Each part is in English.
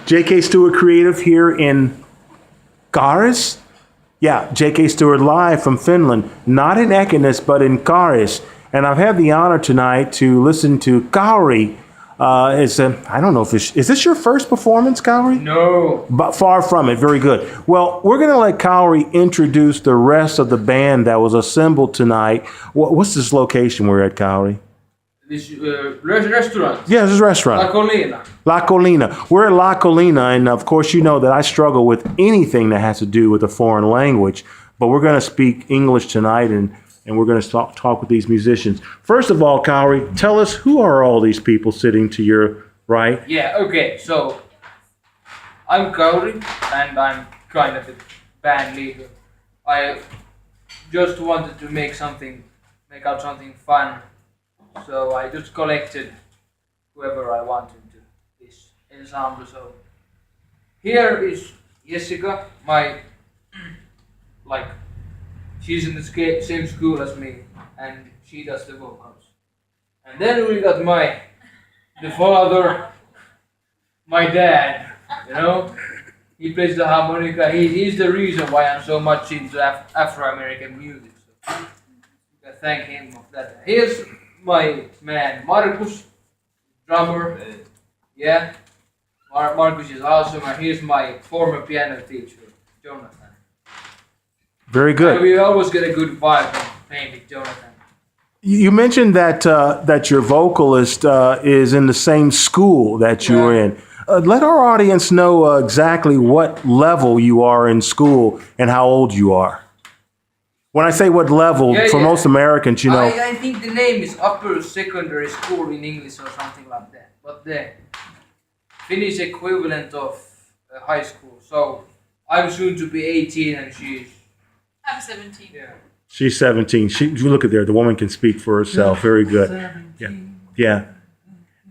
Jkstewart Creative here in Karis. Yeah, Jkstewart live from Finland, not in Ekenäs, but in Karis. And I've had the honor tonight to listen to Kauri. I don't know if is this your first performance, Kauri? No. But far from it. Very good. Well, we're going to let Kauri introduce the rest of the band that was assembled tonight. What's this location we're at, Kauri? This restaurant. Yeah, this is a restaurant. La Colina. La Colina. We're at La Colina, and of course you know that I struggle with anything that has to do with a foreign language, but we're going to speak English tonight, and we're going to talk with these musicians. First of all, Kauri, tell us, who are all these people sitting to your right? Yeah, okay, so I'm Kauri, and I'm kind of a band leader. I just wanted to make out something fun. So I just collected whoever I wanted to this ensemble. So here is Jessica, she's in the same school as me, and she does the vocals. And then we got the father, my dad, he plays the harmonica. He's the reason why I'm so much into Afro-American music. So you can thank him of that. Here's my man Markus, drummer. Yeah, Markus is awesome, and he's my former piano teacher, Jonathan. Very good. And we always get a good vibe when playing with Jonathan. You mentioned that your vocalist is in the same school that you were in. Let our audience know exactly what level you are in school and how old you are. When I say what level, for most Americans, I think the name is upper secondary school in English or something like that. But the Finnish equivalent of high school. So I'm soon to be 18 and I'm 17. Yeah. She's 17. You look at there, the woman can speak for herself. Very good. 17. Yeah.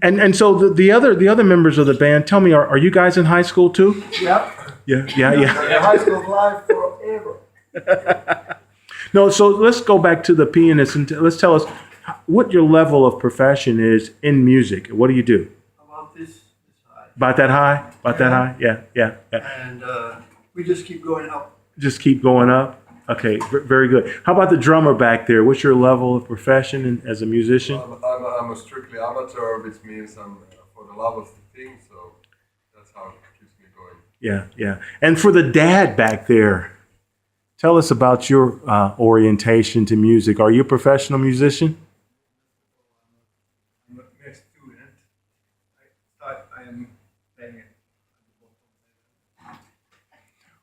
And so the other members of the band, tell me, are you guys in high school too? Yeah. Yeah. High school life forever. No, so let's go back to the pianist and let's tell us what your level of profession is in music. What do you do? About this high. About that high? About that high? Yeah. And we just keep going up. Just keep going up? Okay, very good. How about the drummer back there? What's your level of profession as a musician? I'm a strictly amateur, which means I'm for the love of the thing, so that's how it keeps me going. Yeah. And for the dad back there, tell us about your orientation to music. Are you a professional musician? I'm a student. I am playing it.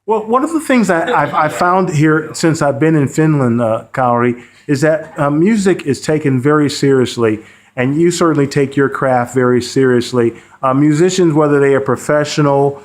Well, one of the things that I've found here since I've been in Finland, Kauri, is that music is taken very seriously, and you certainly take your craft very seriously. Musicians, whether they are professional,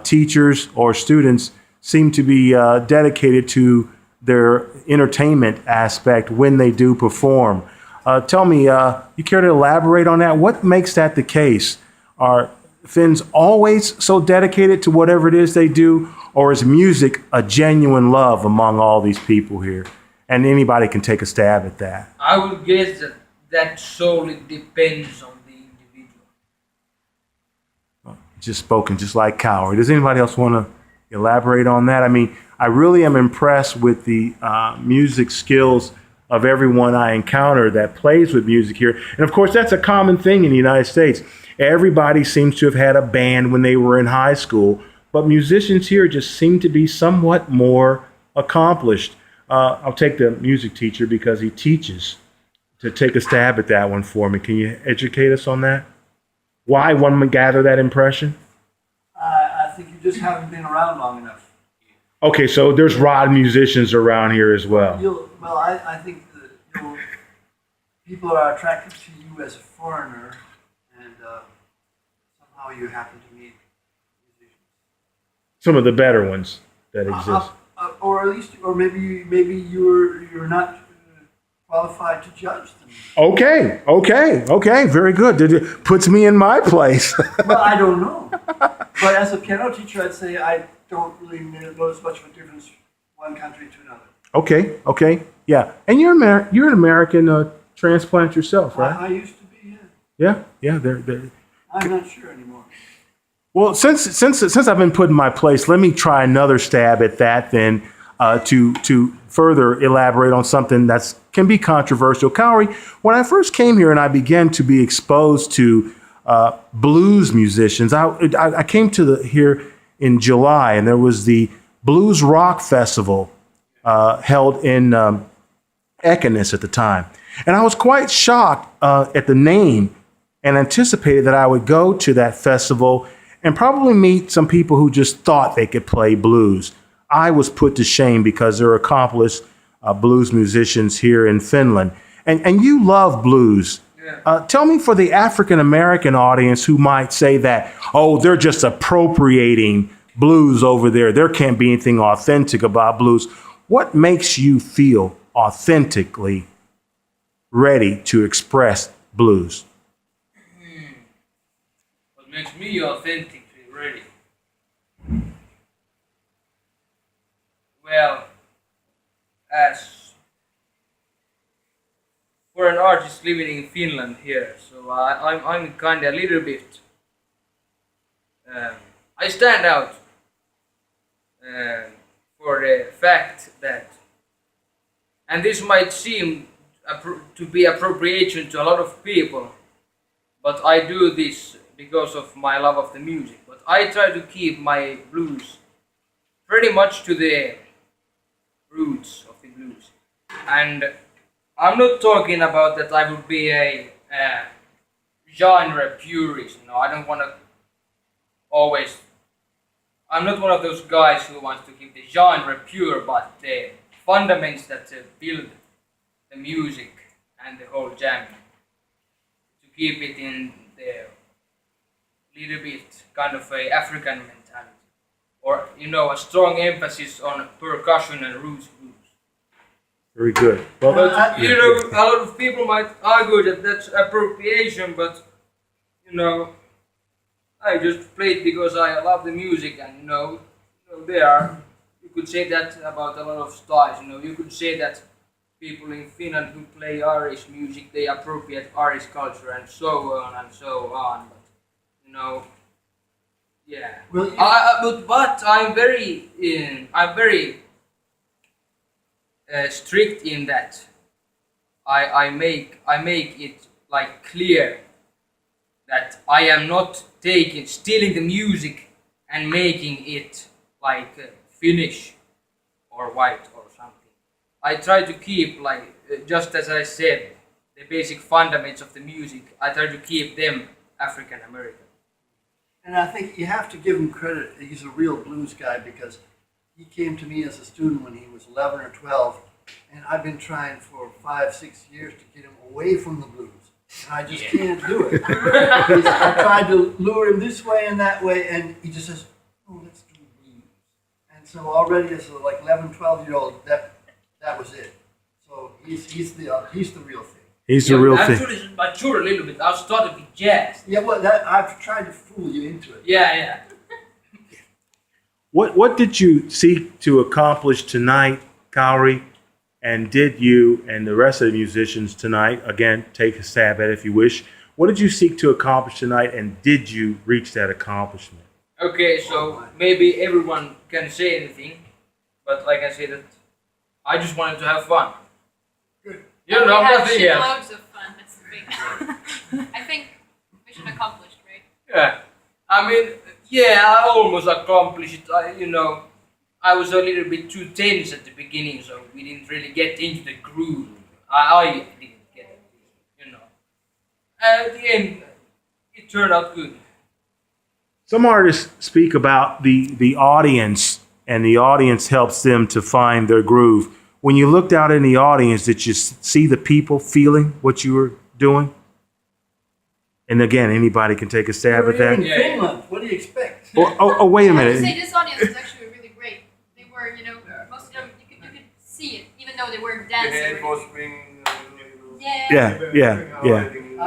teachers, or students, seem to be dedicated to their entertainment aspect when they do perform. Tell me, you care to elaborate on that? What makes that the case? Are Finns always so dedicated to whatever it is they do, or is music a genuine love among all these people here? And anybody can take a stab at that. I would guess that solely depends on the individual. Just spoken, just like Kauri. Does anybody else want to elaborate on that? I mean, I really am impressed with the music skills of everyone I encounter that plays with music here. And of course, that's a common thing in the United States. Everybody seems to have had a band when they were in high school, but musicians here just seem to be somewhat more accomplished. I'll take the music teacher because he teaches to take a stab at that one for me. Can you educate us on that? Why one would gather that impression? I think you just haven't been around long enough. Okay, so there's rod musicians around here as well. I think that people are attracted to you as a foreigner, and somehow you happen to meet musicians. Some of the better ones that exist. Or at least, or maybe you're not qualified to judge them. Okay, very good. It puts me in my place. Well, I don't know. But as a piano teacher, I'd say I don't really notice much of a difference one country to another. Okay, yeah. And you're an American transplant yourself, right? I used to be, yeah. Yeah. They're I'm not sure anymore. Well, since I've been put in my place, let me try another stab at that then, to further elaborate on something that's can be controversial. Kauri, when I first came here and I began to be exposed to blues musicians, I came to here in July, and there was the Blues Rock Festival held in Ekenes at the time, and I was quite shocked at the name, and anticipated that I would go to that festival and probably meet some people who just thought they could play blues. I was put to shame because there are accomplished blues musicians here in Finland. And you love blues. Yeah. Tell me, for the African American audience who might say that, oh, they're just appropriating blues over there, there can't be anything authentic about blues. What makes you feel authentically ready to express blues? What makes me authentically ready? Well, as for an artist living in Finland here, so I'm kind of a little bit. I stand out for the fact that, and this might seem to be appropriation to a lot of people, but I do this because of my love of the music. But I try to keep my blues pretty much to the roots of the blues. And I'm not talking about that I would be a genre purist. No, I don't want to always. I'm not one of those guys who wants to keep the genre pure, but the fundamentals that build the music and the whole jam, to keep it in the little bit kind of a African mentality, or a strong emphasis on percussion and roots blues. Very good. Well, But a lot of people might argue that that's appropriation, but I just play it because I love the music, and you could say that about a lot of styles. You could say that people in Finland who play Irish music, they appropriate Irish culture and so on and so on. But yeah. Well, But I'm very strict in that. I make it like clear that I am not stealing the music and making it like Finnish or white or something. I try to keep, like, just as I said, the basic fundamentals of the music. I try to keep them African American. And I think you have to give him credit. He's a real blues guy because he came to me as a student when he was 11 or 12, and I've been trying for 5-6 years to get him away from the blues. And I just can't do it. I tried to lure him this way and that way, and he just says, "Oh, let's do blues." And so already as a 11, 12-year-old, that was it. So he's the real thing. he's the real thing. Actually, mature a little bit. I started with jazz. Yeah, well, I've tried to fool you into it. Yeah. What did you seek to accomplish tonight, Kauri? And did you and the rest of the musicians tonight, again, take a stab at it if you wish, what did you seek to accomplish tonight, and did you reach that accomplishment? Okay, so maybe everyone can say anything, but like I said, that I just wanted to have fun. Good. We had Nothing else. loads of fun. That's the big thing. I think mission accomplished, right? Yeah, I mean, I almost accomplished it. I was a little bit too tense at the beginning, so we didn't really get into the groove. I didn't get it, At the end, it turned out good. Some artists speak about the audience, and the audience helps them to find their groove. When you looked out in the audience, did you see the people feeling what you were doing? And again, anybody can take a stab at You're in that. Yeah. Finland. What do you expect? Oh, wait a I have to say minute. this audience was actually really great. They were, most of them you could see it, even though they weren't The dancing. head or was anything. being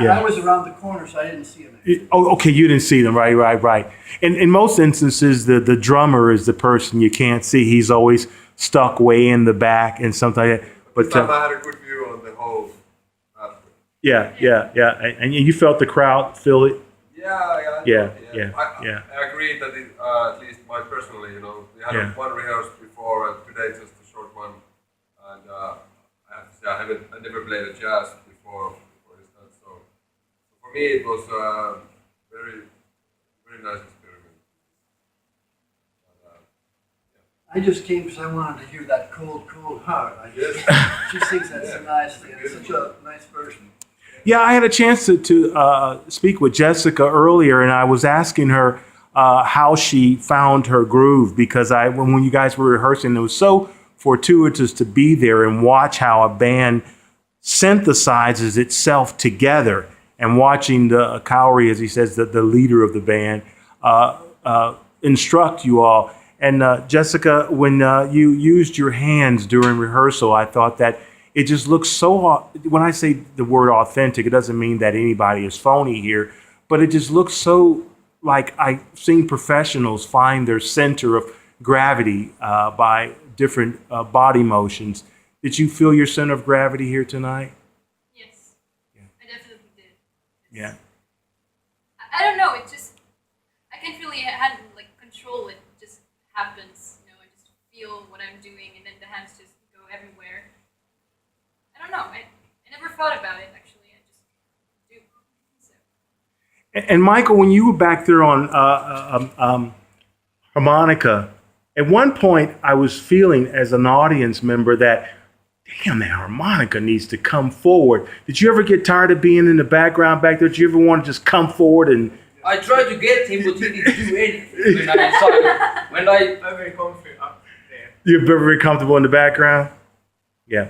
Yeah. I was around the corner, so I didn't see him. Oh, okay, you didn't see them, right. In most instances, the drummer is the person you can't see. He's always stuck way in the back and something like that. But This time I had a good view on the whole aspect. yeah. And you felt the crowd feel it? I agree that at least my personally, we had one rehearsal before, and today just a short one, and I have to say I never played a jazz before instance, so for me it was a very very nice experiment. I just came because I wanted to hear that cold, cold heart. She sings that so nicely. It's such a nice version. Yeah, I had a chance to speak with Jessica earlier, and I was asking her how she found her groove because when you guys were rehearsing, it was so fortuitous to be there and watch how a band synthesizes itself together, and watching the Kauri, as he says, the leader of the band, instruct you all. And Jessica, when you used your hands during rehearsal, I thought that it just looks so, when I say the word authentic, it doesn't mean that anybody is phony here, but it just looks so like I've seen professionals find their center of gravity by different body motions. Did you feel your center of gravity here tonight? Yes. Yeah. I definitely did. Yeah. I don't know, it just, I can't really like control it. It just happens, I just feel what I'm doing and then the hands just go everywhere. I don't know. I never thought about it, actually. I just do. So. And Michael, when you were back there on harmonica, at one point I was feeling as an audience member that, damn, that harmonica needs to come forward. Did you ever get tired of being in the background back there? Did you ever want to just come forward and... I tried to get him, but he didn't do anything when I'm very comfy up there. You're very comfortable in the background? Yeah.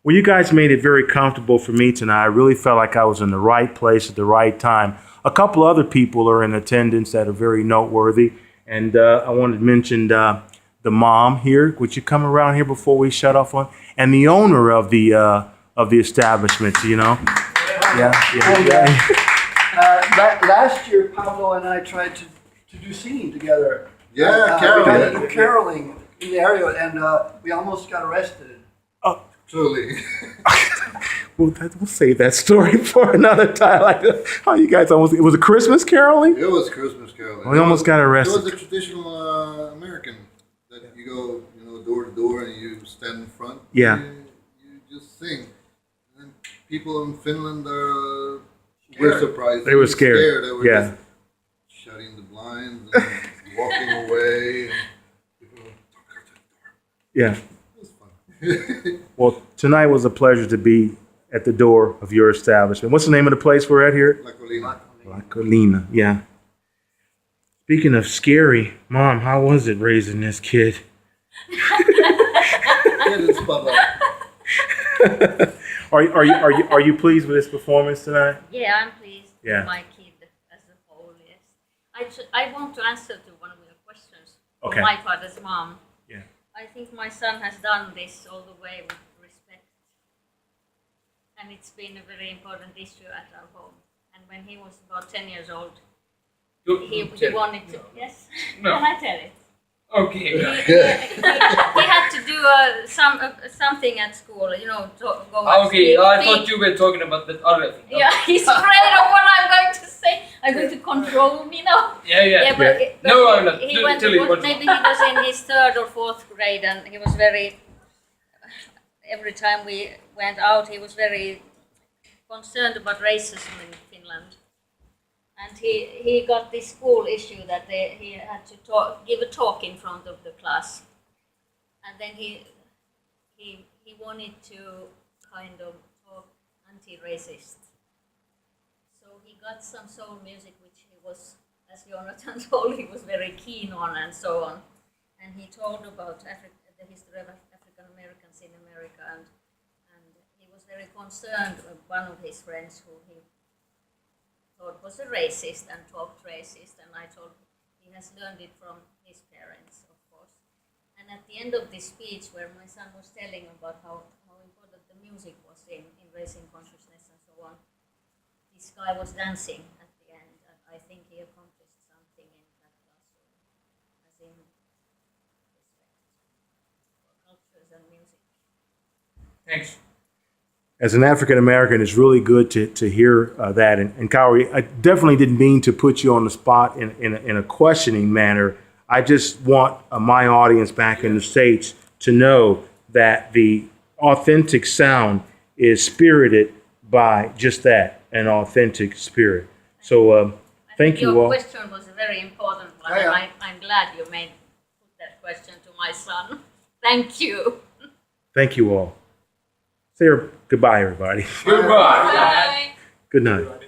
Well, you guys made it very comfortable for me tonight. I really felt like I was in the right place at the right time. A couple other people are in attendance that are very noteworthy. And I wanted to mention the mom here. Would you come around here before we shut off on? And the owner of the establishment, Yeah. Last year, Pablo and I tried to do singing together. Yeah, We got caroling. into caroling in the area, and we almost got arrested. Truly. We'll save that story for another time. Like how you guys almost, it was a Christmas caroling? It was Christmas caroling. We almost got arrested. It was a traditional American that you go, door to door and you stand in front. Yeah. You just sing. And then people in Finland were surprised. They were scared. They were Yeah. just shutting the blinds and walking away. People were, Yeah. it was fun. Well, tonight was a pleasure to be at the door of your establishment. What's the name of the place we're at here? La Colina. La Colina, yeah. Speaking of scary, Mom, how was it raising this kid? Get in spotlight. Are you pleased with this performance tonight? Yeah, I'm pleased Yeah. with my kid as a whole, yes. I want to answer to one of your questions Okay. for my part as mom. Yeah. I think my son has done this all the way with respect. And it's been a very important issue at our home. And when he was about 10 years old, he wanted to, yes? No. Can I tell it? Okay. He had to do something at school, go and Okay, I speak. thought you were talking about that other thing. Yeah, he's afraid of what I'm going to say. I'm going to control me now. Yeah. But No, I'm not. He went Tell to, me what- maybe he was in his third or fourth grade, and he was very. Every time we went out, he was very concerned about racism in Finland, and he got this school issue that he had to give a talk in front of the class, and then he wanted to kind of talk anti-racist. So he got some soul music, which he was, as Jonathan told, he was very keen on and so on. And he told about the history of African Americans in America, and he was very concerned with one of his friends who he thought was a racist and talked racist, and I told him he has learned it from his parents, of course. And at the end of this speech, where my son was telling about how important the music was in raising consciousness and so on, this guy was dancing at the end, and I think he accomplished something in that classroom, as in respect for cultures and music. Thanks. as an African American, it's really good to hear that. And Kauri, I definitely didn't mean to put you on the spot in a questioning manner. I just want my audience back in the States to know that the authentic sound is spirited by just that, an authentic spirit. So thank you Your all. question was a very important one, Yeah, yeah. and I'm glad you put that question to my son. Thank you. Thank you all. Say goodbye, everybody. Goodbye. Bye. Good night.